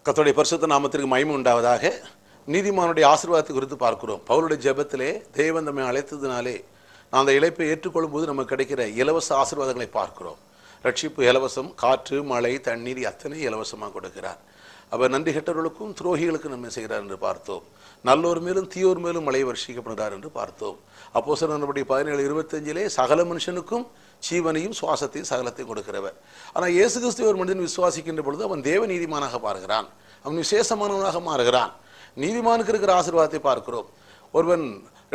கர்த்தருடைய பரிசுத்த நாமத்திற்கு மகிமை உண்டாவதாக. நீதிமானுடைய ஆசீர்வாதத்தை குறித்து பார்க்கிறோம். பவுலுடைய ஜெபத்திலே தேவன் நம்மை அழைத்ததினாலே நான் அந்த இழைப்பை ஏற்றுக்கொள்ளும் போது நமக்கு கிடைக்கிற இலவச ஆசீர்வாதங்களை பார்க்கிறோம். ரட்சிப்பு இலவசம், காற்று, மழை, தண்ணீர் அத்தனை இலவசமாக கொடுக்கிறார். அவர் நன்றி கெட்டவர்களுக்கும் துரோகிகளுக்கும் நன்மை செய்கிறார் என்று பார்த்தோம். நல்லோர் மேலும் தீயோர் மேலும் மழை வருஷிக்கப்படுகிறார் என்று பார்த்தோம். அப்போஸ்தலர் நடவடிக்கை 17:25 சகல மனுஷனுக்கும் ஜீவனையும் சுவாசத்தையும் சகலத்தையும் கொடுக்கிறவர். ஆனால் இயேசு கிறிஸ்து ஒரு மனிதன் விசுவாசிக்கின்ற பொழுது அவன் தேவ நீதிமானாக பார்க்கிறான், அவன் விசேஷமானவனாக மாறுகிறான். நீதிமானுக்கு இருக்கிற ஆசீர்வாதத்தை பார்க்கிறோம். ஒருவன்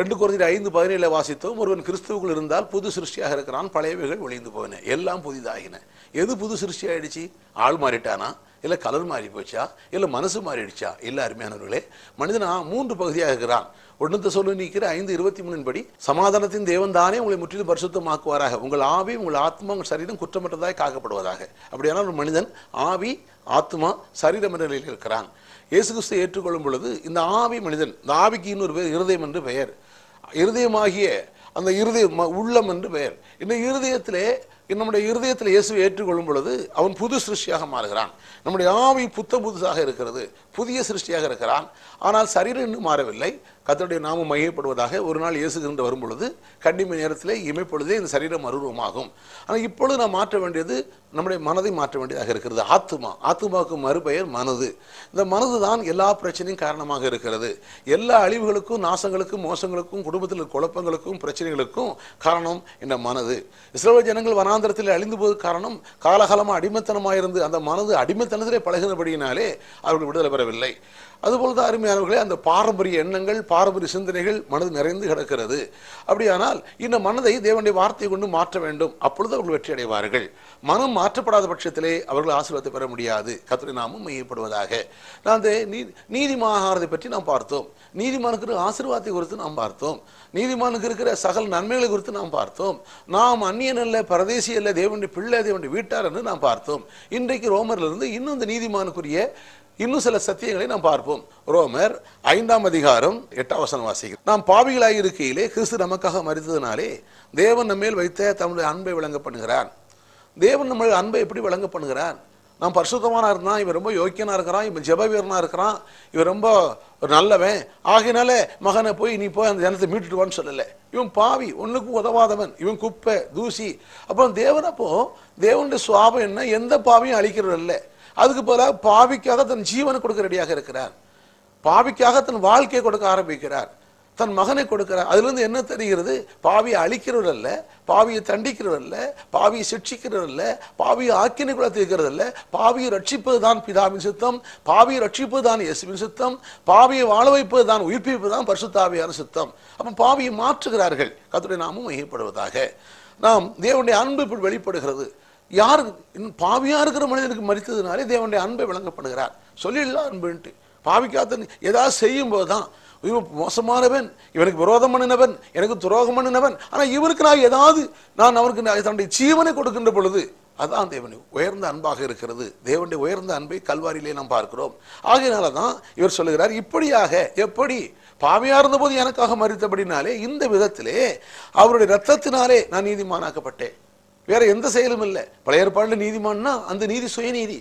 2 கொரிந்தியர் 5:17 வாசித்தோம். ஒருவன் கிறிஸ்துவுக்குள் இருந்தால் புது சிருஷ்டியாக இருக்கிறான், பழையவைகள் ஒழிந்து போயின, எல்லாம் புதிதாகின. எது புது சிருஷ்டி ஆயிடுச்சு? ஆள் மாறிட்டானா, இல்லை கலர் மாறி போச்சா, இல்லை மனசு மாறிடுச்சா? இல்லை அருமையானவர்களே, மனிதன் 3 பகுதியாக இருக்கிறான். 1 தெசலோனிக்கேயர் 5:23 படி சமாதானத்தின் தேவன் தானே உங்களை முற்றிலும் பரிசுத்தமாக்குவாராக, உங்கள் ஆவி, உங்கள் ஆத்மா, உங்கள் சரீரம் குற்றமற்றதாய் காக்கப்படுவதாக. அப்படியானால் ஒரு மனிதன் ஆவி, ஆத்மா, சரீரம் என்ற நிலையில் இருக்கிறான். இயேசு கிறிஸ்துவை ஏற்றுக்கொள்ளும் பொழுது இந்த ஆவி மனிதன், இந்த ஆவிக்கு இன்னொரு பேர் இருதயம் என்று பெயர். இருதயமாகிய அந்த இருதயம் உள்ளம் என்று பெயர். இந்த இருதயத்திலே, நம்முடைய இருதயத்தில் இயேசுவை ஏற்றுக்கொள்ளும் பொழுது அவன் புது சிருஷ்டியாக மாறுகிறான். நம்முடைய ஆவி புதுசாக இருக்கிறது, புதிய சிருஷ்டியாக இருக்கிறான். ஆனால் சரீரம் இன்னும் மாறவில்லை. கர்த்தருடைய நாமம் மகிமைப்படுவதாக. ஒரு நாள் இயேசு கிறிஸ்து வரும் பொழுது கண்டிமை நேரத்திலே இமைப்பொழுதே இந்த சரீரம் மறுரூபமாகும். ஆனால் இப்பொழுது நாம் மாற்ற வேண்டியது நம்முடைய மனதை மாற்ற வேண்டியதாக இருக்கிறது. ஆத்துமாவுக்கு மறுபெயர் மனது. இந்த மனது தான் எல்லா பிரச்சனையும் காரணமாக இருக்கிறது. எல்லா அழிவுகளுக்கும், நாசங்களுக்கும், மோசங்களுக்கும், குடும்பத்தில் குழப்பங்களுக்கும், பிரச்சனைகளுக்கும் காரணம் இந்த மனது. இஸ்ரவேல் ஜனங்கள் வனாந்தரத்தில் அழிந்து போவதற்கு காரணம் காலகாலமாக அடிமைத்தனமாக இருந்து அந்த மனது அடிமைத்தனத்திலே பழகினபடியினாலே அவர்கள் விடுதலை பெறவில்லை. அதுபோல்தான் அருமையானவர்களே, அந்த பாரம்பரிய எண்ணங்கள், பாரம்பரிய சிந்தனைகள் மனது நிறைந்து கிடக்கிறது. அப்படியானால் இந்த மனதை தேவனுடைய வார்த்தையை கொண்டு மாற்ற வேண்டும். அப்பொழுது அவர்கள் வெற்றி அடைவார்கள். மனம் மாற்றப்படாத பட்சத்திலே அவர்கள் ஆசீர்வாதத்தை பெற முடியாது. கர்த்தருடைய நாமம் மையப்படுவதாக. நான் நீதிமானதை பற்றி நாம் பார்த்தோம். நீதிமானுக்கு ஆசீர்வாதத்தை குறித்து நாம் பார்த்தோம். நீதிமானுக்கு இருக்கிற சகல நன்மைகளை குறித்து நாம் பார்த்தோம். நாம் அந்நியன் அல்ல, பரதேசி அல்ல, தேவனுடைய பிள்ளை, தேவனுடைய வீட்டார் என்று நாம் பார்த்தோம். இன்றைக்கு ரோமரிலிருந்து இன்னும் இந்த நீதிமானுக்குரிய இன்னும் சில சத்தியங்களை நாம் பார்ப்போம். ரோமர் 5:8 வாசிக்கிறோம். நாம் பாவிகளாக இருக்கையிலே கிறிஸ்து நமக்காக மரித்ததினாலே தேவன் நம்ம மேல் வைத்த தம்முடைய அன்பை விளங்க பண்ணுகிறார். தேவன் நம்மளுடைய அன்பை எப்படி விளங்க பண்ணுகிறார்? நாம் பரிசுத்தமான இருந்தான், இவன் ரொம்ப யோக்கியனா இருக்கிறான், இவன் ஜெப வீரனா இருக்கிறான், இவன் ரொம்ப ஒரு நல்லவன், ஆகினால மகனை போய் நீ போய் அந்த ஜனத்தை மீட்டுடுவான்னு சொல்லலை. இவன் பாவி, ஒன்றுக்கும் உதவாதவன், இவன் குப்பை, தூசி. அப்புறம் தேவனுடைய சுவாபம் என்ன? எந்த பாவியும் அழிக்கிறது இல்லை. அதுக்கு போல பாவிக்காக தன் ஜீவனை கொடுக்க ரெடியாக இருக்கிறார். பாவிக்காக தன் வாழ்க்கையை கொடுக்க ஆரம்பிக்கிறார், தன் மகனை கொடுக்கிறார். அதிலிருந்து என்ன தெரிகிறது? பாவியை அழிக்கிறவர் அல்ல, பாவியை தண்டிக்கிறவர் அல்ல, பாவியை சிட்சிக்கிறவர் அல்ல, பாவியை ஆக்கினைக்குள்ள தீர்க்கிறது அல்ல. பாவியை ரட்சிப்பது தான் பிதாவின் சித்தம், பாவியை ரட்சிப்பது தான் இயேசுவின் சித்தம், பாவியை வாழ வைப்பது தான், உயிர்ப்பிப்பது தான் பரிசுத்த ஆவியான சித்தம். அப்ப பாவியை மாற்றுகிறார்கள். கர்த்தருடைய நாமம் மகிமைப்படுவதாக. நாம் தேவனுடைய அன்பு இப்படி வெளிப்படுகிறது. யார் பாவியா இருக்கிற மனிதனுக்கு மரித்ததுனாலே தேவனுடைய அன்பை விளங்கப்படுகிறார். சொல்லிடலாம் அன்புன்ட்டு. பாவிக்காத ஏதாவது செய்யும் போதுதான் இவன் மோசமானவன், இவனுக்கு விரோதம் பண்ணினவன், எனக்கு துரோகம் பண்ணினவன், ஆனால் இவனுக்கு நான் அவனுக்கு தன்னுடைய ஜீவனை கொடுக்கின்ற பொழுது அதான் தேவனுடைய உயர்ந்த அன்பாக இருக்கிறது. தேவனுடைய உயர்ந்த அன்பை கல்வாரியிலே நாம் பார்க்கிறோம். ஆகையினால தான் இவர் சொல்லுகிறார், இப்படியாக எப்படி பாவியா இருந்த போது எனக்காக மரித்தபடினாலே இந்த விதத்திலே அவருடைய ரத்தத்தினாலே நான் நீதிமானாக்கப்பட்டேன். வேற எந்த செயலும் இல்லை. பழைய ஏற்பாடுல நீதிமான்னா அந்த நீதி சுயநீதி,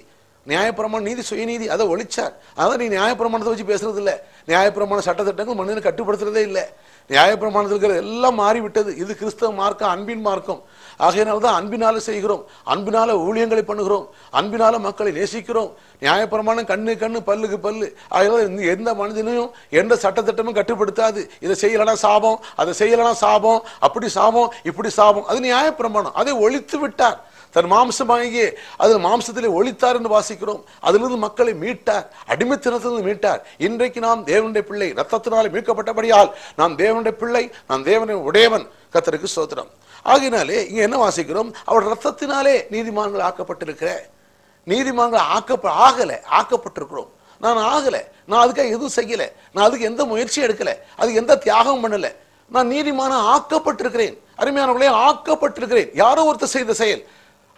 நியாயப்பிரமாண நீதி சுயநீதி, அதை ஒழிச்சார். அதான் நீ நியாயப்பிரமாணத்தை வச்சு பேசுறது இல்லை. நியாயப்பிரமாண சட்டத்திட்டங்கள் மனிதனை கட்டுப்படுத்துறதே இல்லை. நியாயப்பிரமாணத்தில் இருக்கிறது எல்லாம் மாறிவிட்டது. இது கிறிஸ்தவ மார்க்கம், அன்பின் மார்க்கம். ஆகையினால தான் அன்பினால செய்கிறோம், அன்பினால ஊழியங்களை பண்ணுகிறோம், அன்பினால மக்களை நேசிக்கிறோம். நியாயப்பிரமாணம் கண்ணு பல்லுக்கு பல்லு. ஆகையால எந்த மனிதனையும் எந்த சட்டத்திட்டமும் கட்டுப்படுத்தாது. இதை செய்யலனா சாபம், அதை செய்யலனா சாபம், அப்படி சாபம், இப்படி சாபம். அது நியாயப்பிரமாணம். அதை ஒழித்து விட்டார். தன் மாம்சமாகிய அது மாம்சத்திலே ஒழித்தார் என்று வாசிக்கிறோம். அதிலிருந்து மக்களை மீட்டார், அடிமைத்தனத்திலிருந்து மீட்டார். இன்றைக்கு நாம் தேவனுடைய பிள்ளை, ரத்தத்தினாலே மீட்கப்பட்டபடியால் நாம் தேவனுடைய பிள்ளை, நான் தேவனுடைய உடையவன். கர்த்தருக்கு ஸ்தோத்திரம். ஆகினாலே இங்க என்ன வாசிக்கிறோம்? அவர் ரத்தத்தினாலே நீதிமான்கள் ஆக்கப்பட்டிருக்கிற, நீதிமான்கள் ஆக்கப்பட்டிருக்கிறோம். நான் ஆகல, நான் அதுக்காக எதுவும் செய்யல, நான் அதுக்கு எந்த முயற்சியும் எடுக்கல, அதுக்கு எந்த தியாகம் பண்ணல. நான் நீதிமான ஆக்கப்பட்டிருக்கிறேன். அருமையானவர்களே, ஆக்கப்பட்டிருக்கிறேன். யாரோ ஒருத்தர் செய்த செயல்,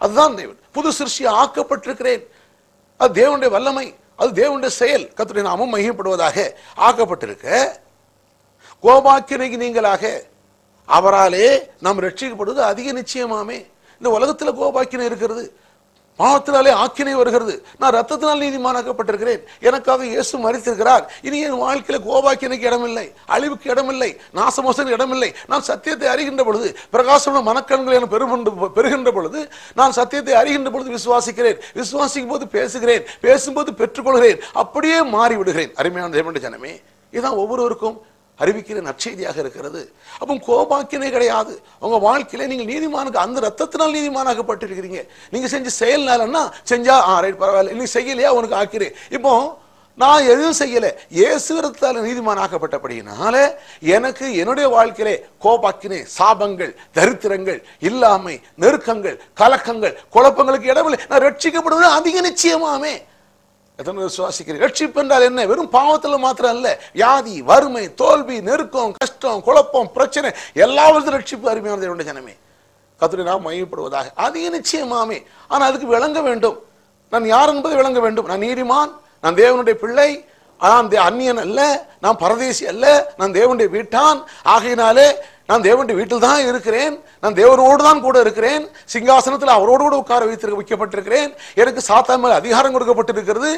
அதுதான் தேவன். புது சிருஷ்டி ஆக்கப்பட்டிருக்கிறேன். அது தேவனுடைய வல்லமை, அது தேவனுடைய செயல். கர்த்தருடைய நாமம் மகிமைப்படுவதாக. ஆக்கப்பட்டிருக்க கோபாக்கினைக்கு நீங்களாக அவராலே நாம் ரட்சிக்கப்படுவது அதிக நிச்சயமாமே. இந்த உலகத்தில் கோபாக்கினை இருக்கிறது. பாவத்தினாலே ஆக்கினை வருகிறது. நான் ரத்தத்தினால் நீதிமானாக்கப்பட்டிருக்கிறேன். எனக்காக இயேசு மரித்திருக்கிறார். இனி என் வாழ்க்கையில கோபாக்கினைக்கு இடமில்லை, அழிவுக்கு இடமில்லை, நாசமோசனுக்கு இடமில்லை. நான் சத்தியத்தை அறிகின்ற பொழுது, பிரகாசமான மனக்கண்கள் என பெறுகின்ற பொழுது, நான் சத்தியத்தை அறிகின்ற பொழுது விசுவாசிக்கிறேன். விசுவாசிக்கும் போது பேசுகிறேன், பேசும்போது பெற்றுக்கொள்கிறேன். அப்படியே மாறிவிடுகிறேன். அருமையான தேவனுடைய ஜனமே, இதுதான் ஒவ்வொருவருக்கும் அறிவிக்கிற நற்செய்தியாக இருக்கிறது. அப்போ கோபாக்கினை கிடையாது. உங்க வாழ்க்கையில நீங்கள் நீதிமானுக்கு அந்த ரத்தத்தினால் நீதிமானாக்கப்பட்டிருக்கிறீங்க. நீங்க செஞ்ச செயல்னாலன்னா செஞ்சா ரைட் பரவாயில்ல, நீ செய்யலையா உனக்கு ஆக்கிறேன். இப்போ நான் எதுவும் செய்யல, இயேசு ரத்தத்தால் நீதிமானாக்கப்பட்டபடியினால எனக்கு என்னுடைய வாழ்க்கையிலே கோபாக்கினை, சாபங்கள், தரித்திரங்கள், இல்லாமை, நெருக்கங்கள், கலக்கங்கள், குழப்பங்களுக்கு இடமில்லை. நான் ரட்சிக்கப்படுவது அதிக நிச்சயமாமே. விசுவாசிக்கிறேன். ரட்சிப்பு என்றால் என்ன? வெறும் பாவத்துல மாத்திரம் அல்ல, வியாதி, வறுமை, தோல்வி, நெருக்கம், கஷ்டம், குழப்பம், பிரச்சனை எல்லாவற்றும் ரட்சிப்பு. அருமையான தேவனுடைய ஜனமே, கர்த்தருடைய நாமம் மகிமைப்படுவதாக. அதிக நிச்சயமாமே. ஆனா அதுக்கு விளங்க வேண்டும். நான் யார் என்பதை விளங்க வேண்டும். நான் நீதிமான், நான் தேவனுடைய பிள்ளை, நான் அந்நியன் அல்ல, நான் பரதேசி அல்ல, நான் தேவனுடைய வீட்டான். ஆகையினாலே நான் தேவனுடைய வீட்டில் தான் இருக்கிறேன், நான் தேவனோடு தான் கூட இருக்கிறேன், சிங்காசனத்தில் அவரோடு கூட உட்கார வைக்கப்பட்டிருக்கிறேன். எனக்கு சாத்தான் மேல் அதிகாரம் கொடுக்கப்பட்டிருக்கிறது.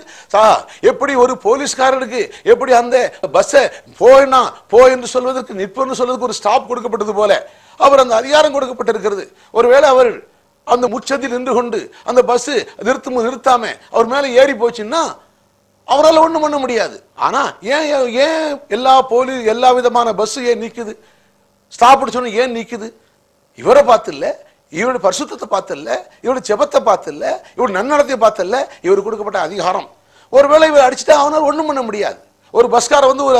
எப்படி ஒரு போலீஸ்காரனுக்கு எப்படி அந்த பஸ்ஸை போயினா போ என்று சொல்வதற்கு, நிற்பன்னு சொல்வதற்கு ஒரு ஸ்டாப் கொடுக்கப்பட்டது போல அவர் அந்த அதிகாரம் கொடுக்கப்பட்டிருக்கிறது. ஒருவேளை அவர் அந்த முச்சத்தில் நின்று கொண்டு அந்த பஸ் நிறுத்தாம அவர் மேல ஏறி போச்சுன்னா அவரால் ஒண்ணும் பண்ண முடியாது. ஆனா ஏன் எல்லா விதமான பஸ் ஏன் நிக்குது? ஸ்டாப் சொன்ன ஏன் நிக்குது? இவரை பார்த்து இல்ல, இவருடைய பரிசுத்தத்தை பார்த்து இல்ல, இவருடைய ஜெபத்தை பார்த்து இல்ல, இவருடைய நன்னடத்தை பார்த்து இல்ல, இவருக்கு கொடுக்கப்பட்ட அதிகாரம். ஒருவேளை இவர் அடிச்சுட்டா அவனால் ஒண்ணும் பண்ண முடியாது. ஒரு பஸ்கார வந்து ஒரு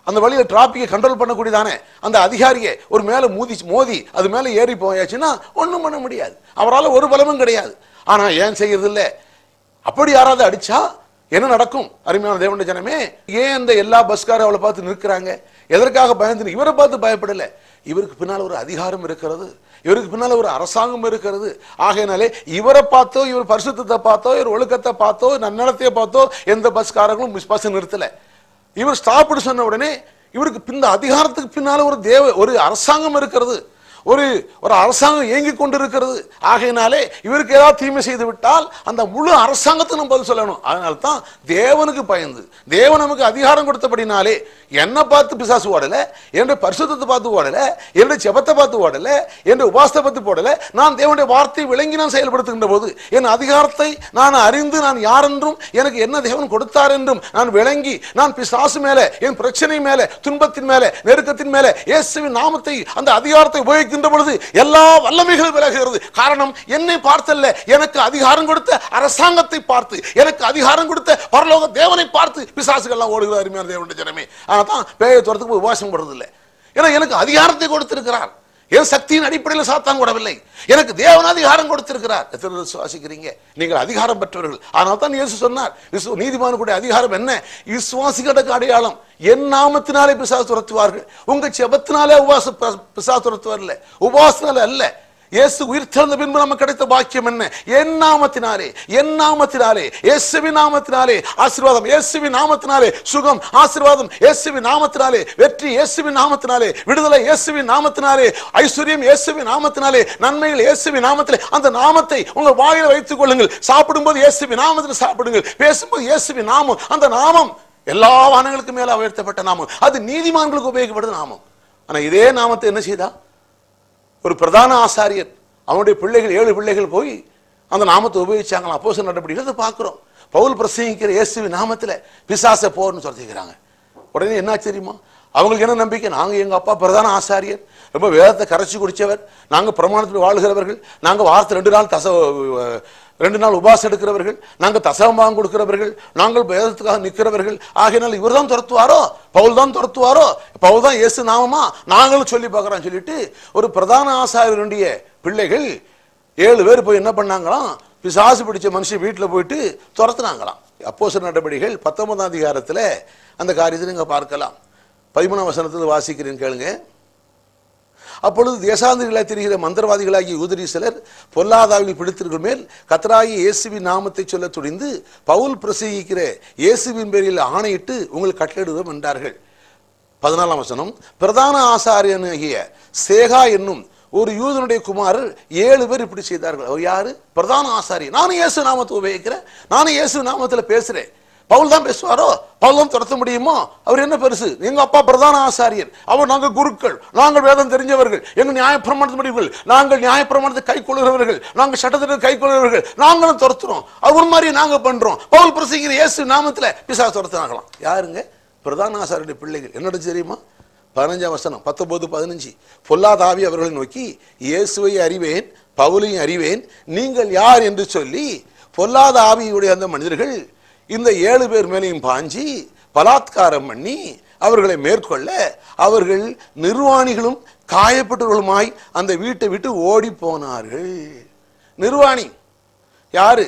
அந்த வழியில டிராபிக்கை கண்ட்ரோல் பண்ணக்கூடியதானே அந்த அதிகாரியை ஒரு மேல மோதி அது மேல ஏறி போயாச்சுன்னா ஒண்ணும் பண்ண முடியாது. அவரால் ஒரு பலமும் கிடையாது. ஆனா ஏன் செய்யறது இல்ல? அப்படி யாராவது அடிச்சா என்ன நடக்கும்? அருமையான தேவனுடைய ஜனமே, ஏன் இந்த எல்லா பஸ்கார அவளை பார்த்து நிற்கிறாங்க? எதற்காக பயந்து? இவரை பார்த்து பயப்படல. இவருக்கு பின்னால் ஒரு அதிகாரம் இருக்கிறது, இவருக்கு பின்னால ஒரு அரசாங்கம் இருக்கிறது. ஆகையினாலே இவரை பார்த்தோ, இவர் பரிசுத்தத்தை பார்த்தோ, இவர் ஒழுக்கத்தை பார்த்தோ, நன்னடத்தையை பார்த்தோ எந்த பஸ்காரங்களும் பஸ் நிறுத்தல. இவர் ஸ்டாப் சொன்ன உடனே இவருக்கு பின்ன அதிகாரத்துக்கு பின்னால ஒரு அரசாங்கம் இருக்கிறது, ஒரு அரசாங்கம் இயங்கிக் கொண்டிருக்கிறது. ஆகையினாலே இவருக்கு ஏதாவது தீமை செய்து விட்டால் அந்த முழு அரசாங்கத்தை நம்ம பதில் சொல்லணும். அதனால தான் தேவனுக்கு பயந்து, தேவன் நமக்கு அதிகாரம் கொடுத்தபடினாலே என்னை பார்த்து பிசாசு ஓடல, என்னுடைய பரிசுத்தத்தை பார்த்து ஓடல, என்னுடைய ஜெபத்தை பார்த்து ஓடல, என்னுடைய உபாசத்தை பார்த்து போடல. நான் தேவனுடைய வார்த்தையை விளங்கி நான் செயல்படுத்துகின்ற போது என் அதிகாரத்தை நான் அறிந்து, நான் யார் என்றும் எனக்கு என்ன தேவன் கொடுத்தார் என்றும் நான் விளங்கி, நான் பிசாசு மேல, என் பிரச்சனை மேல, துன்பத்தின் மேல, நெருக்கத்தின் மேல இயேசுவின் நாமத்தை, அந்த அதிகாரத்தை உபயோகிக்கின்ற பொழுது எல்லா வல்லமைகளும் விலகுகிறது. காரணம், என்னை பார்த்தல்ல, எனக்கு அதிகாரம் கொடுத்த அரசாங்கத்தை பார்த்து, எனக்கு அதிகாரம் கொடுத்த பரலோக தேவனை பார்த்து பிசாசுகள்லாம் ஓடுகிறார். அருமையான தேவனுடைய ஜனமே, தான் பேயை துரத்துக்கு உபவாசம் படுறது இல்லை. ஏன்னா எனக்கு அதிகாரத்தை கொடுத்திருக்கிறார். என் சக்தியின் அடிப்படையில் சாத்தான் கூடவில்லை, எனக்கு தேவன் அதிகாரம் கொடுத்திருக்கிறார். எத்தனை விசுவாசிக்கிறீங்க? நீங்கள் அதிகாரம் பெற்றவர்கள். ஆனால் தான் இயேசு சொன்னார், நீதிமானுடைய அதிகாரம் என்ன? விசுவாசிகளுக்கு அடையாளம், என் நாமத்தினாலே பிசாசு துரத்துவார்கள். உங்க ஜெபத்தினாலே பிசாசு துரத்துவார்கள், உபவாசத்தினால அல்ல. இயேசு உயிர் திறந்த பின்பு நமக்கு கிடைத்த பாக்கியம் என்ன? என் நாமத்தினாலே, என் நாமத்தினாலே, இயேசுவின் நாமத்தினாலே ஆசீர்வாதம், இயேசுவின் நாமத்தினாலே சுகம், ஆசீர்வாதம் இயேசுவின் நாமத்தினாலே, வெற்றி இயேசுவின் நாமத்தினாலே, விடுதலை இயேசுவின் நாமத்தினாலே, ஐஸ்வர்யம் இயேசுவின் நாமத்தினாலே, நன்மைகள் இயேசுவின் நாமத்திலே. அந்த நாமத்தை உங்கள் வாயில வைத்துக் கொள்ளுங்கள். சாப்பிடும்போது இயேசுவின் நாமத்தில் சாப்பிடுங்கள், பேசும்போது இயேசுவின் நாமம். அந்த நாமம் எல்லா வானங்களுக்கு மேல உயர்த்தப்பட்ட நாமம், அது நீதிமான்களுக்கு உபயோகப்படுது நாமம். ஆனா இதே நாமத்தை என்ன செய்தா ஒரு பிரதான ஆசாரியர், அவனுடைய பிள்ளைகள் 7 பிள்ளைகள் போய் அந்த நாமத்தை உபயோகிச்சாங்களா? அப்போஸ்தலர் நடபடிகளை பார்க்கிறோம். பவுல் பிரசங்கிக்கிற இயேசுவின் நாமத்துல பிசாசை போர்னு சொல்லிக்கிறாங்க. உடனே என்ன தெரியுமா? அவங்களுக்கு என்ன நம்பிக்கை? நாங்க எங்க அப்பா பிரதான ஆசாரியர், ரொம்ப வேதத்தை கரைச்சி குடிச்சவர், நாங்க பிரமாணத்தில் வாழ்கிறவர்கள், நாங்க வாரத்தில் 2 நாள் உபாசம் எடுக்கிறவர்கள், நாங்க தசமபாகம் கொடுக்கிறவர்கள், நாங்கள் வேதத்துக்காக நிற்கிறவர்கள். ஆகையினால் இவர் தான் துரத்துவாரோ, பவுல் தான் துரத்துவாரோ, பவுல் தான் இயேசு நாமமா, நாங்களும் சொல்லி பார்க்கிறோம் சொல்லிட்டு ஒரு பிரதான ஆசாரியருடைய பிள்ளைகள் 7 பேர் போய் என்ன பண்ணாங்களாம்? பிசாசு பிடிச்ச மனுஷன் வீட்டில் போயிட்டு துரத்துனாங்களாம். அப்போஸ்தலர் நடபடிகள் 19ஆம் அதிகாரத்தில் அந்த காரியத்தை நீங்க பார்க்கலாம். 13ஆம் வசனத்தில் வாசிக்கிறேன் கேளுங்க. அப்பொழுது தேசாந்திரிகளாய் திரிகிற மந்திரவாதிகளாகிய யூதரி சிலர் பொல்லாதாவில் பிடித்திருக்கும் மேல் கர்த்தராகிய இயேசுவின் நாமத்தை சொல்ல துணிந்து பவுல் பிரசங்கிக்கிற இயேசுவின் பேரில் ஆணையிட்டு உங்களுக்கு கட்டளையிடுவோம் என்றார்கள். 14ஆம் வசனம், பிரதான ஆசாரியனாகிய சேகா என்னும் ஒரு யூதனுடைய குமாரர் 7 பேர் இப்படி செய்தார்கள். அவர் யாரு? பிரதான ஆசாரியர். நானும் இயேசு நாமத்தை உபயோகிக்கிறேன், நானும் இயேசு நாமத்தில் பேசுறேன். பவுல் தான் பேசுவாரோ? பவுல் தான் துரத்த முடியுமோ? அவர் என்ன பெருசு? எங்க அப்பா பிரதான ஆசாரியர், அவர் நாங்கள் குருக்கள், நாங்கள் வேதம் தெரிஞ்சவர்கள், எங்க நியாயப்பிரமாணத்தில் நாங்கள் நியாயப்பிரமாணத்தை கை கொள்கிறவர்கள், நாங்கள் சட்டத்திற்கு கை கொள்கிறவர்கள், நாங்களும் துரத்துறோம். அவர் மாதிரி நாங்க பண்றோம். பவுல் பிரசங்கிற இயேசு நாமத்தில் பிசாசு துரத்தினாங்களாம். யாருங்க? பிரதான ஆசாரியருடைய பிள்ளைகள். என்னோட தெரியுமா? 15 வசனம் 19, 15. பொல்லாத ஆவி அவர்களை நோக்கி, இயேசுவை அறிவேன், பவுலையும் அறிவேன், நீங்கள் யார் என்று சொல்லி பொல்லாத ஆவியுடைய அந்த மனிதர்கள் இந்த 7 பேர் மேலையும் பாஞ்சி பலாத்காரம் பண்ணி அவர்களை மேற்கொள்ள அவர்கள் நிர்வாணிகளும் காயப்பட்டவர்களுமாய் அந்த வீட்டை விட்டு ஓடி போனார்கள். நிர்வாணி யாரு?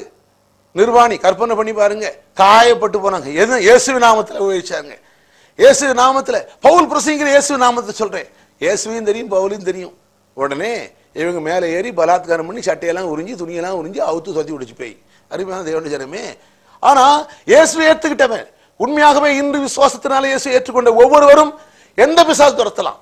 நிர்வாணி கற்பனை பண்ணி பாருங்க. காயப்பட்டு போனாங்க. இயேசு நாமத்தில் உபயோகிச்சாங்க. இயேசு நாமத்தில் பவுல் பிரசங்கிற இயேசு நாமத்தை சொல்றேன். இயேசுவையும் தெரியும், பவுலையும் தெரியும். உடனே இவங்க மேலே ஏறி பலாத்காரம் பண்ணி சட்டையெல்லாம் உறிஞ்சி துணியெல்லாம் உறிஞ்சி அவுத்து சொத்தி விடுச்சு போய். அருமையான தேவனுடைய ஜனமே, ஆனா இயேசுவை ஏற்றுக்கிட்டவன், உண்மையாகவே இன்று விசுவாசத்தினால இயேசு ஏற்றுக்கொண்ட ஒவ்வொருவரும் எந்த பிசாசு துரத்தலாம்.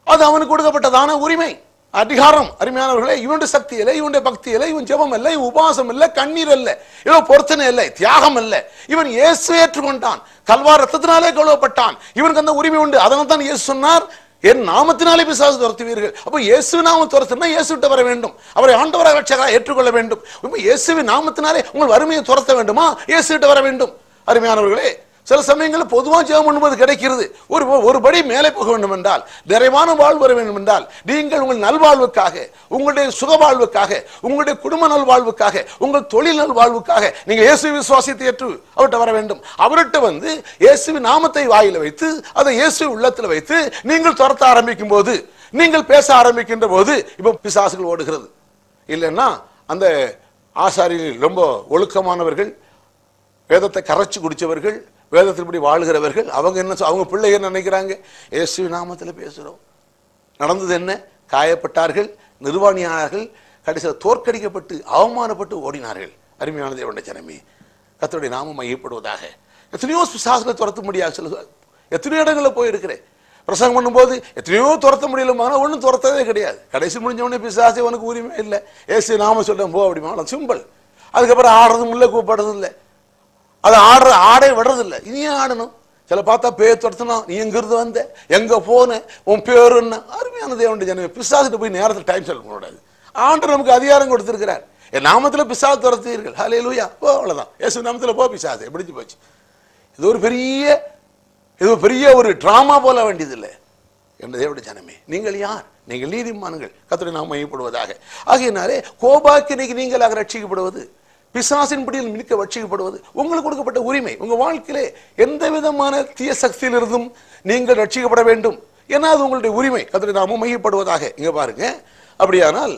அது அவனுக்கு கொடுக்கப்பட்டதான உரிமை, அதிகாரம். அருமையானவர்களே, இவனுடைய சக்தி இல்லை, இவனுடைய பக்தி இல்லை, இவன் ஜெபம் இல்லை, இவன் உபவாசம் இல்லை, கண்ணீர் இல்லை, இவன் பொருத்தனை இல்லை, தியாகம் இல்லை. இவன் இயேசுவை ஏற்றுக்கொண்டான், கல்வார் ரத்தத்தினாலே கழுவப்பட்டான். இவனுக்கு அந்த உரிமை உண்டு. அதனால தான் இயேசு சொன்னார், என் நாமத்தினாலே பிசாசு துரத்துவீர்கள். அப்போ இயேசு நாமம் துரத்துனா இயேசுவிட்ட வர வேண்டும், அவரை ஆண்டவராக ரட்சகராக ஏற்றுக்கொள்ள வேண்டும். இயேசுவின் நாமத்தினாலே உங்கள் வறுமையை துரத்த வேண்டுமா? இயேசுவிட்ட வர வேண்டும். அருமையானவர்களே, சில சமயங்களில் பொதுவாக ஜெபம் பண்ணும்போது கிடைக்கிறது. ஒரு படி மேலே போக வேண்டும் என்றால், நிறைவான வாழ்வு வர வேண்டும் என்றால், நீங்கள் உங்கள் நல்வாழ்வுக்காக, உங்களுடைய சுக வாழ்வுக்காக, உங்களுடைய குடும்ப நல்வாழ்வுக்காக, உங்கள் தொழில் நல்வாழ்வுக்காக நீங்கள் இயேசு விசுவாசத்தை ஏற்று அவர்கிட்ட வர வேண்டும். அவர்கிட்ட வந்து இயேசுவின் நாமத்தை வாயில வைத்து அதை இயேசு உள்ளத்தில் வைத்து நீங்கள் துரத்த ஆரம்பிக்கும் போது, நீங்கள் பேச ஆரம்பிக்கின்ற போது இப்ப பிசாசுகள் ஓடுகிறது. இல்லைன்னா அந்த ஆசாரியர்கள் ரொம்ப ஒழுக்கமானவர்கள், வேதத்தை கரைச்சு குடிச்சவர்கள், வேதத்தின்படி வாழ்கிறவர்கள், அவங்க பிள்ளை என்ன நினைக்கிறாங்க? இயேசு நாமத்தில் பேசுகிறோம். நடந்தது என்ன? காயப்பட்டார்கள், நிர்வாணியானார்கள், கடைசியில் தோற்கடிக்கப்பட்டு அவமானப்பட்டு ஓடினார்கள். அருமையான தேவனுடைய ஜனமே, கர்த்தருடைய நாமம் மையப்படுவதாக. எத்தனையோ பிசாசுகளை துரத்த முடியாது. எத்தனையோ இடங்களில் போயிருக்கிறேன். பிரசங்கம் பண்ணும்போது எத்தனையோ துரத்த முடியலமான ஒன்றும் துரத்ததே கிடையாது. கடைசி முடிஞ்சவொடனே பிசாசு உனக்கு உரிமை இல்லை, இயேசு நாம சொல்ல போ அப்படிமா, சிம்பிள். அதுக்கப்புறம் ஆடுறதும் இல்லை, கூப்பிடுறதும் இல்லை, அது ஆடே விடுறதில்லை. இனியும் ஆடணும். சில பார்த்தா பேர் துரத்துனா, நீ எங்கிருந்து வந்த, எங்க போன, உன் பேரு என்ன? அருமையான தேவனுடைய ஜனமே, பிசாசுட்டு போய் நேரத்தில் டைம் செலவு பண்ணக்கூடாது. ஆண்டவர் நமக்கு அதிகாரம் கொடுத்திருக்கிறார். என் நாமத்தில் பிசாசு துரத்துவீர்கள், ஹல்லேலூயா, போ, அவ்வளவுதான். இயேசு நாமத்தில் போ, பிசாசு எப்படிச்சு போச்சு. இது ஒரு பெரிய ஒரு டிராமா போல வேண்டியதில்லை. என்ற தேவனுடைய ஜனமே, நீங்கள் யார்? நீங்கள் நீதிமான்கள், கர்த்தருடைய நாமம் மையப்படுவதாக. ஆகையினாலே கோபாக்கினைக்கு நீங்களாக ரட்சிக்கப்படுவது, பிசாசின் பிடியில் மிக்க ரட்சிக்கப்படுவது உங்களுக்கு கொடுக்கப்பட்ட உரிமை. உங்க வாழ்க்கையிலே எந்த விதமான தீய சக்தியிலிருந்தும் நீங்கள் ரட்சிக்கப்பட வேண்டும். ஏன்னா அது உங்களுடைய உரிமை. கர்த்தருடைய நாமம் மையப்படுவதாக. இங்க பாருங்க. அப்படியானால்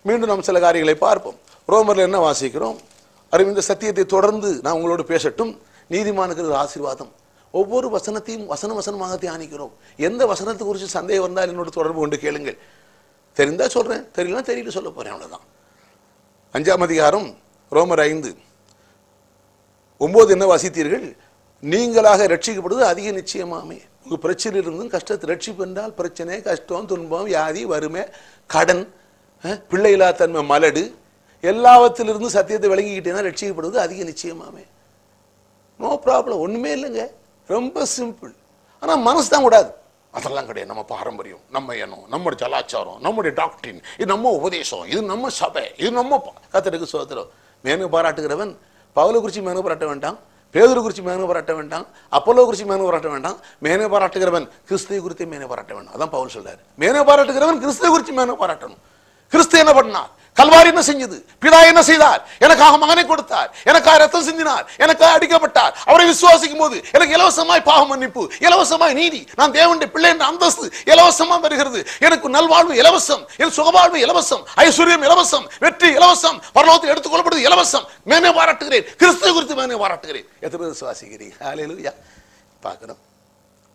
மீண்டும் நாம் சில காரியங்களை பார்ப்போம். ரோமர்ல என்ன வாசிக்கிறோம்? இந்த சத்தியத்தை தொடர்ந்து நான் உங்களோடு பேசட்டும். நீதிமானுக்கு ஆசீர்வாதம். ஒவ்வொரு வசனத்தையும் வசனமாக தியானிக்கிறோம். எந்த வசனத்தை குறித்து சந்தேகம் வந்தால் என்னோட தொடர்பு கொண்டு கேளுங்கள். தெரிந்தா சொல்றேன், தெரியல தெரியல சொல்ல போறேன், அவ்வளவுதான். 5ஆம் அதிகாரம் ரோமர் 5:9 என்ன வாசித்தீர்கள்? நீங்களாக ரட்சிக்கப்படுவது அதிக நிச்சயமாமே. உங்க பிரச்சனையிலிருந்தும் கஷ்டத்தை ரட்சிப்பு என்றால் பிரச்சனை, கஷ்டம், துன்பம், வியாதி, வறுமை, கடன், பிள்ளையில்லா தன்மை, மலடு, எல்லாவற்றிலிருந்து சத்தியத்தை விளங்கிக்கிட்டேன்னா ரட்சிக்கப்படுவது அதிக நிச்சயமாமே. நோ ப்ராப்ளம், ஒண்ணுமே இல்லைங்க, ரொம்ப சிம்பிள். ஆனா மனசு தான் கூடாது. அதெல்லாம் கிடையாது. நம்ம பாரம்பரியம், நம்ம எண்ணம், நம்முடைய கலாச்சாரம், நம்முடைய டாக்டரின், இது நம்ம உபதேசம், இது நம்ம சபை, இது நம்ம கர்த்தருக்கு ஸ்தோத்திரம். மேன்மை பாராட்டுகிறவன் பவுலை குறித்து மேன்மை பாராட்ட வேண்டாம், பேதுரு குறித்து மேன்மை பாராட்ட வேண்டாம், அப்போலோ குறித்து மேன்மை பாராட்ட வேண்டாம். மேன்மை பாராட்டுகிறவன் கிறிஸ்துவை குறித்து மேன்மை பாராட்ட வேண்டாம். அதான் பவுல் சொல்றாரு. மேன்மை பாராட்டுகிறவன் கிறிஸ்துவை குறித்து மேன்மை பாராட்டணும். கிறிஸ்து என்ன பண்ணார்? கல்வாரி என்ன செஞ்சது? பிதா என்ன செய்தார்? எனக்காக மகனை கொடுத்தார், எனக்காக ரத்தம் சிந்தினார், எனக்காக அடிக்கப்பட்டார். அவரை விசுவாசிக்கும் போது எனக்கு இலவசமாய் பாவ மன்னிப்பு, இலவசமாய் நீதி, நான் தேவனுடைய பிள்ளை என்ற அந்தஸ்து இலவசமா வருகிறது. எனக்கு நல்வாழ்வு இலவசம், என் சுகவாழ்வு இலவசம், ஐஸ்வர்யம் இலவசம், வெற்றி இலவசம், பரலோகத்தில் எடுத்துக்கொள்ளப்படுவது இலவசம். மேன்மை பாராட்டுகிறேன், கிறிஸ்துவை குறித்து மேன்மை பாராட்டுகிறேன். எத்தனை விசுவாசிக்கிறீங்க? ஹல்லேலூயா. பார்க்கிறோம்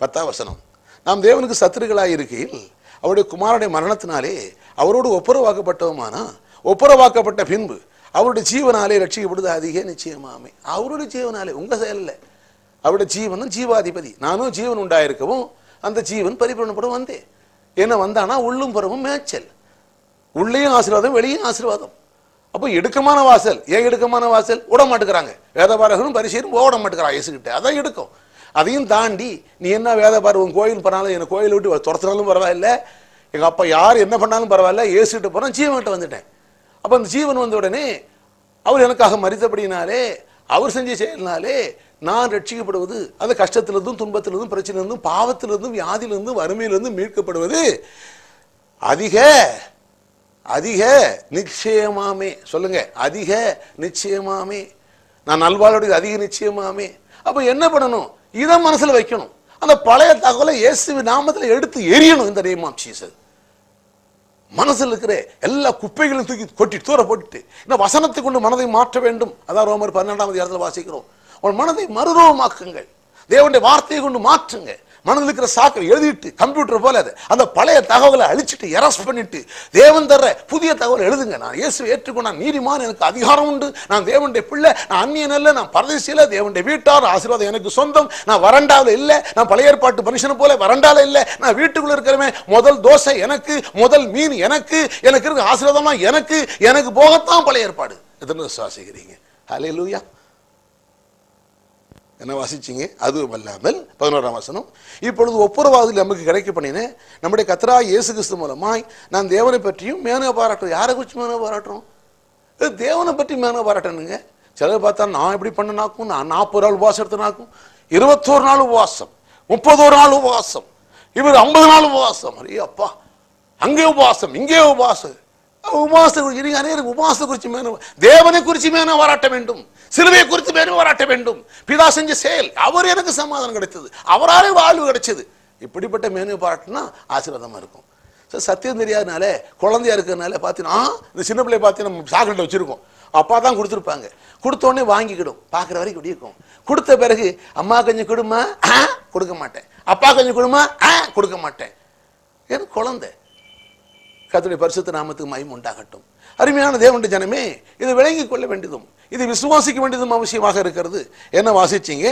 10ஆம் வசனம். நாம் தேவனுக்கு சத்துருக்களாய் இருக்கையில் அவருடைய குமாரனுடைய மரணத்தினாலே அவரோடு ஒப்புரவாக்கப்பட்டோமானா, ஒப்புரவாக்கப்பட்ட பின்பு அவருடைய ஜீவனாலே ரட்சிக்கப்படுவது அதிக நிச்சயமாமே. அவருடைய ஜீவனாலே, உங்க செயல்ல. அவருடைய ஜீவனும் ஜீவாதிபதி. நானும் ஜீவன் உண்டாயிருக்கவும் அந்த ஜீவன் பரிபூரணப்படும் வந்தேன். என்ன வந்தானா உள்ளும் புறமும் மேய்ச்சல். உள்ளேயும் ஆசீர்வாதம், வெளியும் ஆசீர்வாதம். அப்போ எடுக்கமான வாசல். ஏன் எடுக்கமான வாசல்? ஓட மாட்டுக்கிறாங்க. வேதபாரகரும் பரிசேயரும் ஓட மாட்டுக்கிறாங்க இயேசுகிட்ட. அதான் எடுக்கும். அதையும் தாண்டி நீ என்ன வேதபார உன் கோயில் போனாலும், என்னை கோயில் விட்டு துரத்தினாலும் பரவாயில்ல, எங்கள் அப்பா யார் என்ன பண்ணாலும் பரவாயில்ல, இயேசுகிட்ட போகிறேன், ஜீவன்கிட்ட வந்துட்டேன். அப்போ அந்த ஜீவன் வந்த உடனே அவர் எனக்காக மரித்தபடினாலே, அவர் செஞ்ச செயல்னாலே நான் ரட்சிக்கப்படுவது, அந்த கஷ்டத்திலிருந்தும் துன்பத்திலிருந்தும் பிரச்சனையிலிருந்தும் பாவத்திலிருந்தும் வியாதியிலிருந்தும் வறுமையிலிருந்தும் மீட்கப்படுவது அதிக அதிக நிச்சயமாமே. சொல்லுங்க, அதிக நிச்சயமாமே. நான் நல்வாழ்வுடைய அதிக நிச்சயமாமே. அப்ப என்ன பண்ணணும்? இதை மனசுல வைக்கணும். அந்த பழைய தகவலை இயேசுவின் நாமத்தில் எடுத்து எரியணும். இந்த நேம் ஆஃப் ஜீசஸ் மனசில் இருக்கிற எல்லா குப்பைகளையும் தூக்கி கொட்டி தூர போட்டுட்டு இந்த வசனத்தை கொண்டு மனதை மாற்ற வேண்டும். அதான் ரோமர் 12ஆம் அதிகாரத்தில் வாசிக்கிறோம். உன் மனதை மறுரூபமாக்குங்கள், தேவனுடைய வார்த்தையை கொண்டு மாற்றுங்க. மனதில் இருக்கிற சாக்கை எழுதிட்டு கம்ப்யூட்டர் போல அந்த பழைய தகவலை அழிச்சிட்டு எரஸ் பண்ணிட்டு தேவன் தர்ற புதிய தகவலை எழுதுங்க. நான் இயேசுவை ஏற்றுக்கொண்டு நான் நீதிமான், எனக்கு அதிகாரம் உண்டு, நான் தேவனுடைய பிள்ளை, நான் அந்நியன் அல்ல, நான் பரதேசியில, தேவனுடைய வீட்டார், ஆசீர்வாதம் எனக்கு சொந்தம், நான் வறண்டாவில் இல்லை, நான் பழைய ஏற்பாட்டு மனுஷனை போல வறண்டால இல்லை, நான் வீட்டுக்குள்ள இருக்கிறவன், முதல் தோசை எனக்கு, முதல் மீன் எனக்கு, எனக்கு இருக்க ஆசீர்வாதமா எனக்கு, எனக்கு போகத்தான் பழைய ஏற்பாடு. எத்தனை விசுவாசிக்கிறீங்க? ஹல்லேலூயா. என்ன வாசிச்சிங்க? அதுவும் அல்லாமல் 11ஆம் வசனம், இப்பொழுது ஒப்புரவாதில் நமக்கு கிடைக்க பண்ணினேன் நம்முடைய கர்த்தராகிய இயேசு கிறிஸ்து மூலமாய் நான் தேவனை பற்றியும் மேன்மை பாராட்டுறோம். யாரை குறித்து மேன்மை பாராட்டுறோம்? தேவனை பற்றி மேன்மை பாராட்டணுங்க. சிலர் பார்த்தா நான் எப்படி பண்ணனாக்கும், நான் 40 நாள் உபவாசம் எடுத்தனாக்கும், 21 நாள் உபவாசம், 31 நாள் உபவாசம், இவர் 50 நாள் உபவாசம். அரே அப்பா, அங்கே உபவாசம் இங்கே உபவாசம். உபவாசத்தை குறித்து அநேகருக்கு உபவாசத்தை குறித்து மேன்மை, தேவனை குறித்து மேன்மை பாராட்ட வேண்டும், சிலுவையை குறித்து மேன்மை பாராட்ட வேண்டும். பிதா செஞ்ச செயல், அவர் எனக்கு சமாதானம் கிடைத்தது, அவராலே வாழ்வு கிடைச்சது. இப்படிப்பட்ட மேன்மை பாராட்டினா ஆசீர்வாதமா இருக்கும். சத்தியம் தெரியாதனால குழந்தையா இருக்கிறதுனால பார்த்தீங்கன்னா இந்த சின்ன பிள்ளை பார்த்தீங்கன்னா நம்ம சாக்லேட் வச்சிருக்கோம், அப்பா தான் கொடுத்துருப்பாங்க, கொடுத்தோடனே வாங்கிக்கிடும், பார்க்குற வரைக்கும் இப்படி இருக்கும். கொடுத்த பிறகு அம்மா கொஞ்சம் கொடுமா, கொடுக்க மாட்டேன், அப்பா கொஞ்சம் கொடுமா, கொடுக்க மாட்டேன். ஏன்னா குழந்தை. கர்த்தருடைய பரிசுத்த நாமத்துக்கு மகிமை உண்டாகட்டும். அருமையான தேவனுடைய ஜனமே, இதை விளங்கிக் கொள்ள வேண்டியதும் இதை விசுவாசிக்க வேண்டியதும் அவசியமாக இருக்கிறது. என்ன வாசிச்சீங்க?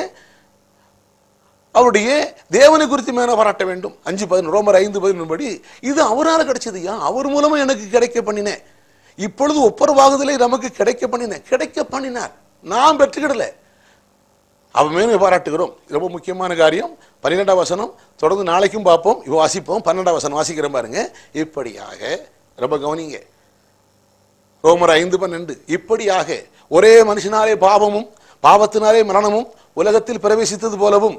அவருடைய தேவனை குறித்து மேல பாராட்ட வேண்டும். 5:11 ரோமர் 5:11 படி இது அவரால் கிடைச்சதுயா, அவர் மூலமா எனக்கு கிடைக்க பண்ணினேன். இப்பொழுது ஒப்புரவாகுதலை நமக்கு கிடைக்க பண்ணினேன். கிடைக்க பண்ணினார், நான் பெற்றுக்கிடல, அவன் மேலே பாராட்டுகிறோம். ரொம்ப முக்கியமான காரியம். 12ஆம் வசனம் தொடர்ந்து நாளைக்கும் பார்ப்போம், இப்போ வாசிப்போம். 12ஆம் வசனம் வாசிக்கிற பாருங்க. இப்படியாக, ரொம்ப கவனிங்க, ரோமர் 5:12, இப்படியாக ஒரே மனுஷனாலே பாவமும் பாவத்தினாலே மரணமும் உலகத்தில் பிரவேசித்தது போலவும்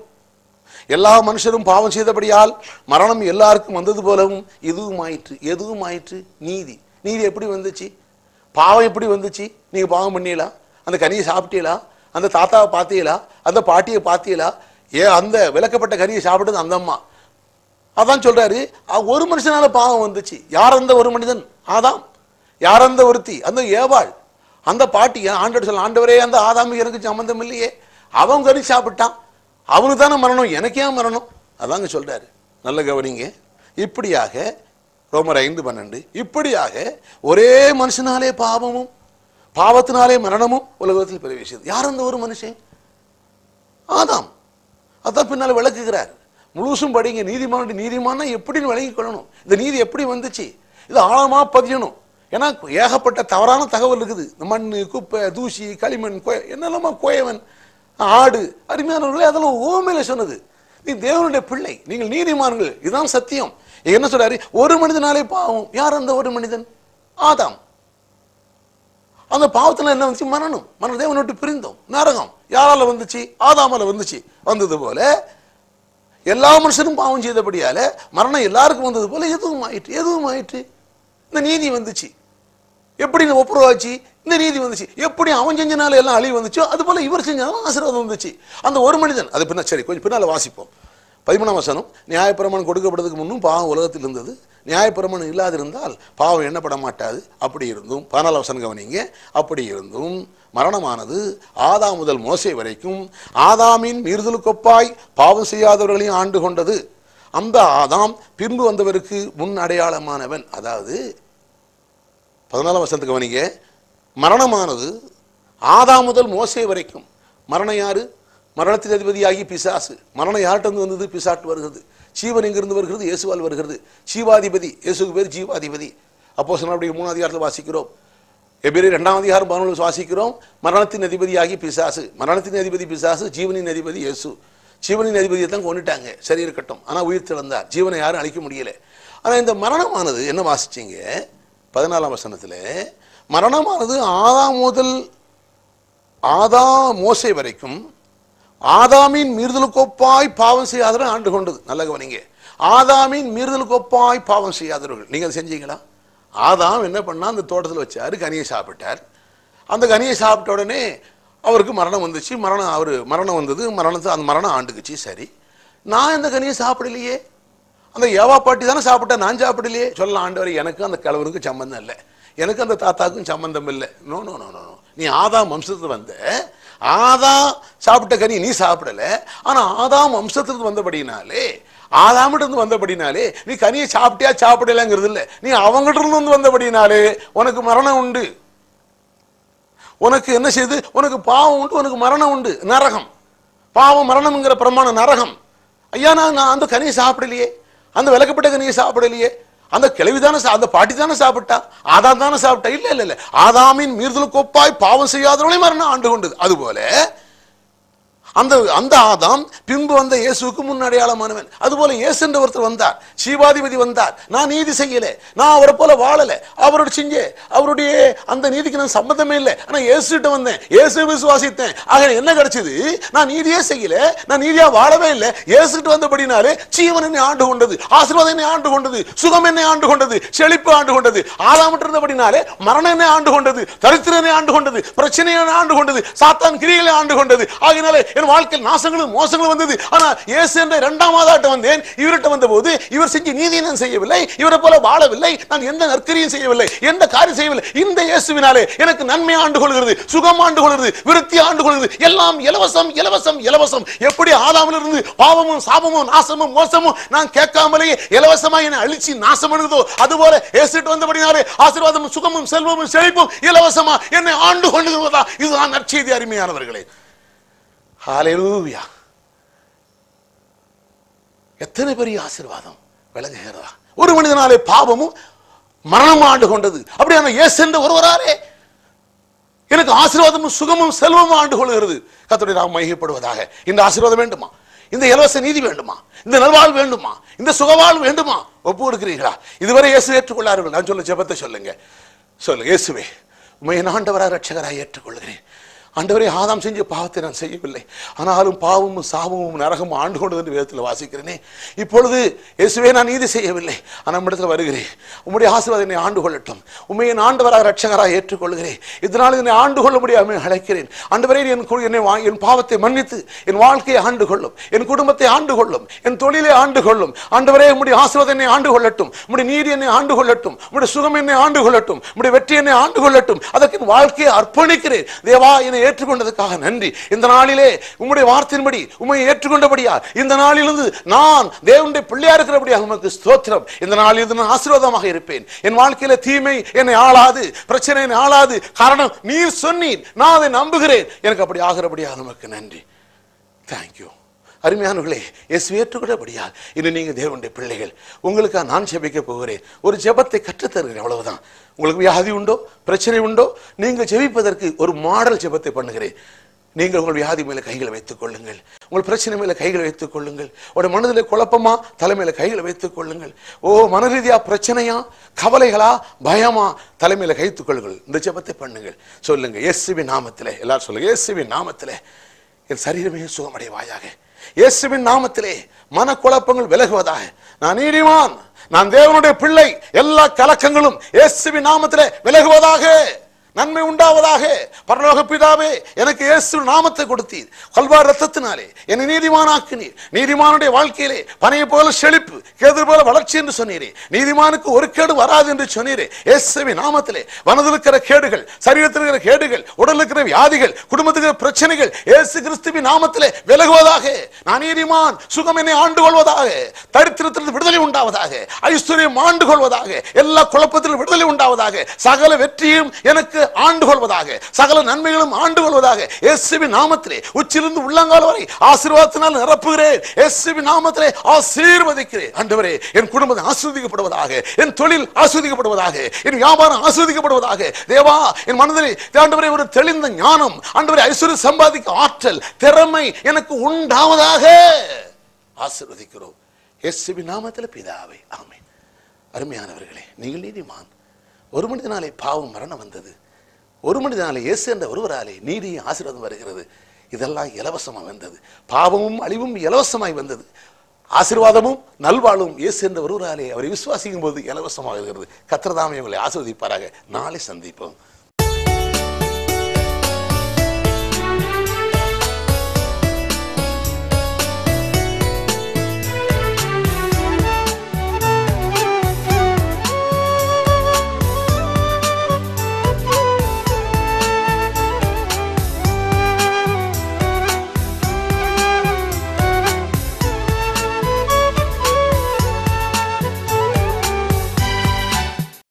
எல்லா மனுஷரும் பாவம் செய்தபடியால் மரணம் எல்லாருக்கும் வந்தது போலவும் இதுவும் ஆயிற்று. எதுவும் ஆயிற்று? நீதி. நீதி எப்படி வந்துச்சு? பாவம் எப்படி வந்துச்சு? நீங்க பாவம் பண்ணீங்களா? அந்த கனியை சாப்பிட்டீங்களா? அந்த தாத்தாவை பார்த்தீங்களா? அந்த பாட்டியை பார்த்தீங்களா? அந்த விளக்கப்பட்ட கனியை சாப்பிட்டது அந்த அம்மா. அதான் சொல்றாரு, ஒரு மனுஷனால பாவம் வந்துச்சு. யார் அந்த ஒரு மனிதன்? ஆதாம். யார் அந்த ஒருத்தி? அந்த ஏவாள். அந்த பாட்டி ஆண்டவர் சொல்ல, ஆண்டவரே அந்த ஆதாமுக்கு எனக்கு சம்பந்தம் இல்லையே, அவன் கறி சாப்பிட்டான், அவனுக்கு தானே மரணம், எனக்கு ஏன் மரணம்? அதாங்க சொல்றாரு. நல்ல கவனிங்க. இப்படியாக ரோமர் 5:12, இப்படியாக ஒரே மனுஷனாலே பாவமும் பாவத்தினாலே மரணமும் உலகத்தில் பிரவேசித்தது. யார் அந்த ஒரு மனுஷன்? ஆதாம். அதான் பின்னால் விளக்குகிறார். முழுசும் படிங்க. நீதிமானுடைய நீதிமானா எப்படின்னு விளங்கிக் கொள்ளணும். இந்த நீதி எப்படி வந்துச்சு? இது ஆழமா பதியணும். ஏன்னா ஏகப்பட்ட தவறான தகவல் இருக்குது. மண், குப்பை, தூசி, களிமண், என்னெல்லாமா கோயவன், ஆடு, அருமையானவர்களே, அதெல்லாம் ஓமையில சொன்னது. நீ தேவனுடைய பிள்ளை, நீங்கள் நீதிமான்கள், இதுதான் சத்தியம். என்ன சொல்றாரு? ஒரு மனிதனாலே பாவம். யார் அந்த ஒரு மனிதன்? ஆதாம். அந்த பாவத்துல என்ன வந்துச்சு? மரணம். மரணம். தேவனை விட்டு பிரிந்தோம். நரகம் யாரால வந்துச்சு? ஆதாமால வந்துச்சு. வந்தது போல எல்லா மனுஷனும் பாவம் செய்தபடியால மரணம் எல்லாருக்கும் வந்தது போல எதுவும் ஆயிற்று. எதுவும் ஆயிற்று? இந்த நீதி வந்துச்சு. எப்படி ஒப்புரவாச்சு? இந்த நீதி வந்துச்சு. எப்படி அவன் செஞ்சனால எல்லாம் அழிவு வந்துச்சோ அது போல இவர் செஞ்சாலும் ஆசீர்வாதம் வந்துச்சு. அந்த ஒரு மனிதன். அது பின்ன சரி, கொஞ்சம் பின்னால வாசிப்போம். 13ஆம் வசனம், நியாயப்பிரமாணம் கொடுக்கப்படுறதுக்கு முன்னும் பாவம் உலகத்தில் இருந்தது, நியாயப்பிரமாணம் இல்லாதிருந்தால் பாவம் எண்ணப்பட மாட்டாது. அப்படி இருந்தும் 14ஆம் வசனம் கவனிங்க. அப்படி இருந்தும் மரணமானது ஆதாம் முதல் மோசே வரைக்கும் ஆதாமின் மீறுதலுக்கொப்பாய் பாவம் செய்யாதவர்களையும் ஆண்டு கொண்டது. அந்த ஆதாம் பின்பு வந்தவருக்கு முன் அடையாளமானவன். அதாவது 14ஆம் வசனத்துக்கு கவனிங்க. மரணமானது ஆதாம் முதல் மோசே வரைக்கும். மரணம் யாரு? மரணத்தின் அதிபதியாகி பிசாசு. மரணம் யார்கிட்ட வந்தது? பிசாட்டு வருகிறது. ஜீவன் எங்கிருந்து வருகிறது? இயேசுவால் வருகிறது. ஜீவாதிபதி, இயேசுக்கு பேர் ஜீவாதிபதி. அப்போஸ்தலர் 3 அதிகாரத்தில் வாசிக்கிறோம். எபிரேயர் 2 அதிகாரம் 11 வாசிக்கிறோம். மரணத்தின் அதிபதியாகி பிசாசு, மரணத்தின் அதிபதி பிசாசு, ஜீவனின் அதிபதி இயேசு. ஜீவனின் அதிபதியை தான் கொண்டுட்டாங்க, சரி இருக்கட்டும். ஆனால் உயிர் திறந்தார், ஜீவனை யாரும் அழிக்க முடியல. ஆனால் இந்த மரணமானது என்ன வாசிச்சிங்க 14ஆம் வசனத்தில், மரணமானது ஆதாம் முதல் மோசே வரைக்கும் ஆதாமின் மீறுதலுக்கொப்பாய் பாவம் செய்யாதவர்கள் ஆண்டு கொண்டது. நல்ல கவனிங்க, ஆதாமின் மீறுதலுக்கொப்பாய் பாவம் செய்யாதவர்கள். நீங்கள் அதை செஞ்சீங்களா? ஆதாம் என்ன பண்ணா, அந்த தோட்டத்தில் வச்சாரு, கனியை சாப்பிட்டார். அந்த கனியை சாப்பிட்ட உடனே அவருக்கு மரணம் வந்துச்சு. மரணம் வந்தது, அந்த மரணம் ஆண்டுக்குச்சு. சரி, நான் இந்த கனியை சாப்பிடலையே, அந்த ஏவா பாட்டி தானே சாப்பிட்டேன், நான் சாப்பிடலையே. சொல்லலாம், ஆண்டவரை எனக்கு அந்த கிழவனுக்கு சம்பந்தம் இல்லை, எனக்கு அந்த தாத்தாவுக்கும் சம்பந்தம் இல்லை. நோ நோ நோ நோ, நீ ஆதாம் வம்சத்துக்கு வந்த, ஆதாம் சாப்பிட்ட கனி நீ சாப்பிடல. ஆனா ஆதாம் வம்சத்துக்கு வந்தபடினாலே, ஆதாமிட்ட இருந்து வந்தபடினாலே நீ கனியை சாப்பிட்டியா சாப்பிடலங்கிறது இல்லை, நீ அவங்ககிட்ட இருந்து வந்தபடினாலே உனக்கு மரணம் உண்டு. உனக்கு என்ன செய்து, உனக்கு பாவம் உண்டு, உனக்கு மரணம் உண்டு, நரகம். பாவம் மரணம்ங்கிற பிரமாணம் நரகம். ஐயா, நான் அந்த கனியை சாப்பிடலையே, அந்த விளக்கப்பட்ட கனியை சாப்பிடலையே, அந்த கிழவிதானே, அந்த பாட்டி தானே சாப்பிட்டா, ஆதாம் தானே சாப்பிட்டா. இல்ல இல்ல இல்ல, ஆதாமின் மீறுதலுக்கொப்பாய் பாவம் செய்யாதவர்களே மரணம் ஆண்டு கொண்டது. அதுபோல அந்த ஆதாம் பின்பு வந்த இயேசுக்கு முன்னடையாளமானவன். அதுபோல இயேசு என்ற ஒருத்தர் வந்தார், சீவாதிபதி வந்தார். நான் நீதி செய்யல, நான் அவரை போல வாழல, அவரோட செஞ்சே அவருடைய அந்த நீதிக்கு நான் சம்பந்தமே இல்லை. ஆனா இயேசுகிட்ட வந்தேன், இயேசு விசுவாசித்தேன், ஆக என்ன கிடைச்சது? நான் நீதியே செய்யல, நான் நீதியா வாழவே இல்லை. இயேசுகிட்ட வந்தபடினாலே ஜீவன் என்னை ஆண்டு கொண்டது, ஆசீர்வாதம் என்னை ஆண்டு கொண்டது, சுகம் என்னை ஆண்டு கொண்டது, செழிப்பு ஆண்டு கொண்டது. ஆதாமிட்ட இருந்தபடினாலே மரணம் என்னை ஆண்டு கொண்டது, தரித்திரம் என்னை ஆண்டு கொண்டது, பிரச்சனை ஆண்டு கொண்டது, சாத்தான் கிரியைகளை ஆண்டு கொண்டது. ஆகினாலே வாழ்க்கையில் நாசங்களும் மோசங்களும் வந்தது. ஆனா இயேசு என்ற இரண்டாம் ஆதாட்ட வந்தேன். இவர்கிட்ட வந்தபோது இவர் செஞ்ச நீதியை நான் செய்யவில்லை, இவரை போல வாழவில்லை, நான் எந்த நற்கிரியும் செய்யவில்லை, எந்த காரியம் செய்யவில்லை. இந்த இயேசுவினாலே எனக்கு நன்மை ஆண்டு கொள்கிறது, சுகம் ஆண்டு கொள்கிறது, விருத்தி ஆண்டு கொள்கிறது. எல்லாம் இலவசம் இலவசம் இலவசம். எப்படி ஆதாமிலிருந்து பாவமும் சாபமும் நாசமும் மோசமும் நான் கேட்காமலேயே இலவசமா என்னை அழிச்சு நாசம் பண்ணுதோ, அதுபோல இயேசுகிட்ட வந்தபடினாலே ஆசீர்வாதமும் சுகமும் செல்வமும் செழிப்பும் இலவசமா என்னை ஆண்டு கொள்கிறதா. இதுதான் நற்செய்தி. அருமையானவர்களே, ஹல்லேலூயா! எத்தனை பெரிய ஆசீர்வாதம் விளங்குகிறதா? ஒரு மனிதனாலே பாவமும் மரணம் ஆண்டு கொண்டது. அப்படியான இயேசு என்ற ஒருவராலே எனக்கு ஆசீர்வாதமும் சுகமும் செல்வமும் ஆண்டு கொள்கிறது. கர்த்தருடைய நாமம் மகிமைப்படுவதாக. இந்த ஆசீர்வாதம் வேண்டுமா? இந்த இலவச நீதி வேண்டுமா? இந்த நல்வாழ்வு வேண்டுமா? இந்த சுகவாழ்வு வேண்டுமா? ஒப்பு கொடுக்கிறீர்களா? இதுவரை இயேசு ஏற்றுக்கொள்ளார்கள். நான் சொல்ல ஜெபத்தை சொல்லுங்க. இயேசுவே, உம்மை என் ஆண்டவராக இரட்சகராக ஏற்றுக்கொள்கிறேன். ஆண்டவரே, ஆதாம் செஞ்ச பாவத்தை நான் செய்யவில்லை, ஆனாலும் பாவமும் சாபமும் நரகமும் ஆண்டு கொண்டது என்று வேதத்தில் வாசிக்கிறேனே. இப்பொழுது இயேசுவே, நான் நீதி செய்யவில்லை, ஆனால் நம்மிடத்தில் வருகிறேன். உம்முடைய ஆசீர்வாதம் என்னை ஆண்டு கொள்ளட்டும். உம்மை என் ஆண்டவராக இரட்சகராக ஏற்றுக்கொள்கிறேன். இதனால் என்னை ஆண்டு கொள்ள முடியாமல் அழைக்கிறேன். ஆண்டவரே, என் பாவத்தை மன்னித்து என் வாழ்க்கையை ஆண்டு கொள்ளும், என் குடும்பத்தை ஆண்டு கொள்ளும், என் தொழிலை ஆண்டு கொள்ளும். ஆண்டவரே, உம்முடைய ஆசீர்வாதம் என்னை ஆண்டு கொள்ளட்டும், உம்முடைய நீதி என்னை ஆண்டு கொள்ளட்டும், உம்முடைய சுகம் என்னை ஆண்டு கொள்ளட்டும், உம்முடைய வெற்றி என்னை ஆண்டு கொள்ளட்டும். அதற்கு என் வாழ்க்கையை அர்ப்பணிக்கிறேன். தேவா, என்னை ஏற்றுக்கொண்டதுக்காக நன்றி. இந்த நாளிலே உம்முடைய வார்த்தையின்படி உம்மை ஏற்றுக்கொண்டபடியா, இந்த நாளிலிருந்து நான் தேவனுடைய பிள்ளையா இருக்கிறபடியா உமக்கு ஸ்தோத்திரம். இந்த நாளிலிருந்து நான் ஆசீர்வாதமாக இருப்பேன். என் வாழ்க்கையில தீமை என்னை ஆளாது, பிரச்சனை என்னை ஆளாது. காரணம், நீர் சொன்னீர், நான் அதை நம்புகிறேன். எனக்கு அப்படி ஆகிறபடியா உமக்கு நன்றி. தேங்க்யூ. அருமையானவர்களே, இயேசு ஏற்றுக்கொண்டபடியா இன்னும் நீங்க தேவனுடைய பிள்ளைகள். உங்களுக்காக நான் ஜெபிக்க போகிறேன். ஒரு ஜெபத்தை கற்றுத்தருகிறேன், அவ்வளவுதான். உங்களுக்கு வியாதி உண்டோ, பிரச்சனை உண்டோ, நீங்கள் ஜெபிப்பதற்கு ஒரு மாடல் ஜெபத்தை பண்ணுகிறேன். நீங்கள் உங்கள் வியாதி மேல கைகளை வைத்துக் கொள்ளுங்கள், உங்கள் பிரச்சனை மேல கைகளை வைத்துக் கொள்ளுங்கள். உடைய மனதில் குழப்பமா, தலைமையில கைகளை வைத்துக் கொள்ளுங்கள். ஓ, மனரீதியா பிரச்சனையா, கவலைகளா, பயமா, தலைமையில கைத்துக் கொள்ளுங்கள். இந்த ஜெபத்தை பண்ணுங்கள். சொல்லுங்க, இயேசுவின் நாமத்திலே. எல்லாரும் சொல்லுங்க, இயேசுவின் நாமத்திலே என் சரீரமே சுகமடைவாயாக. இயேசுவின் நாமத்திலே மனக்குழப்பங்கள் விலகுவதாக. நான் நீதிமான், நான் தேவனுடைய பிள்ளை. எல்லா கலக்கங்களும் இயேசுவின் நாமத்திலே விலகுவதாக. நன்மை உண்டாவதாக. பரலோக பிதாவே, எனக்கு இயேசு நாமத்தை கொடுத்தீர். கல்வாரி ரத்தத்தினாலே என்னை நீதிமானாக்கினீர். நீதிமானுடைய வாழ்க்கையிலே பனையை போல செழிப்பு, கேதுரு போல வளர்ச்சி என்று சொன்னீரே. நீதிமானுக்கு ஒரு கேடு வராது என்று சொன்னீரே. இயேசுவின் நாமத்திலே மனதில் இருக்கிற கேடுகள், சரீரத்தில் இருக்கிற கேடுகள், உடலில் இருக்கிற வியாதிகள், குடும்பத்துக்கு இருக்கிற பிரச்சனைகள் இயேசு கிறிஸ்துவின் நாமத்திலே விலகுவதாக. நான் நீதிமான், சுகம் என்னை ஆண்டு கொள்வதாக. தரித்திரத்திலிருந்து விடுதலை உண்டாவதாக. ஐஸ்வர்யம் ஆண்டு கொள்வதாக. எல்லா குழப்பத்திலும் விடுதலை உண்டாவதாக. சகல வெற்றியும் எனக்கு வாழ்க்கையில ஆண்டு கொள்வதாக, சகல நன்மைகளும் ஆண்டு கொள்வதாக. இயேசுவின் நாமத்திலே உச்சிலிருந்து உள்ளங்கால் வரை ஆசீர்வாதத்தினால் நிரப்புகிறேன். இயேசுவின் நாமத்திலே ஆசீர்வதிக்கிறேன். ஆண்டவரே, என் குடும்பம் ஆசீர்வதிக்கப்படுவதாக, என் தொழில் ஆசீர்வதிக்கப்படுவதாக, என் வியாபாரம் ஆசீர்வதிக்கப்படுவதாக. தேவா, என் மனதிலே ஆண்டவரே ஒரு தெளிந்த ஞானம், ஆண்டவரே ஐஸ்வர்யம் சம்பாதிக்க ஆற்றல், திறமை எனக்கு உண்டாவதாக ஆசீர்வதிக்கிறோம் இயேசுவின் நாமத்தில் பிதாவே, ஆமென். அருமையானவர்களே, நீங்கள் நீதிமான். ஒரு மனிதனாலே பாவம் மரணம் வந்தது, ஒரு மனிதனாலே இயேசு என்ற ஒருவராலே நீதி ஆசீர்வாதம் வருகிறது. இதெல்லாம் இலவசமாக வந்தது. பாவமும் அழிவும் இலவசமாய் வந்தது. ஆசீர்வாதமும் நல்வாழ்வும் இயேசு என்ற ஒருவராலே அவரை விசுவாசிக்கும் போது இலவசமாக இருக்கிறது. கர்த்தர் தாமே உங்களை ஆசீர்வதிப்பாராக. நாளை சந்திப்போம்.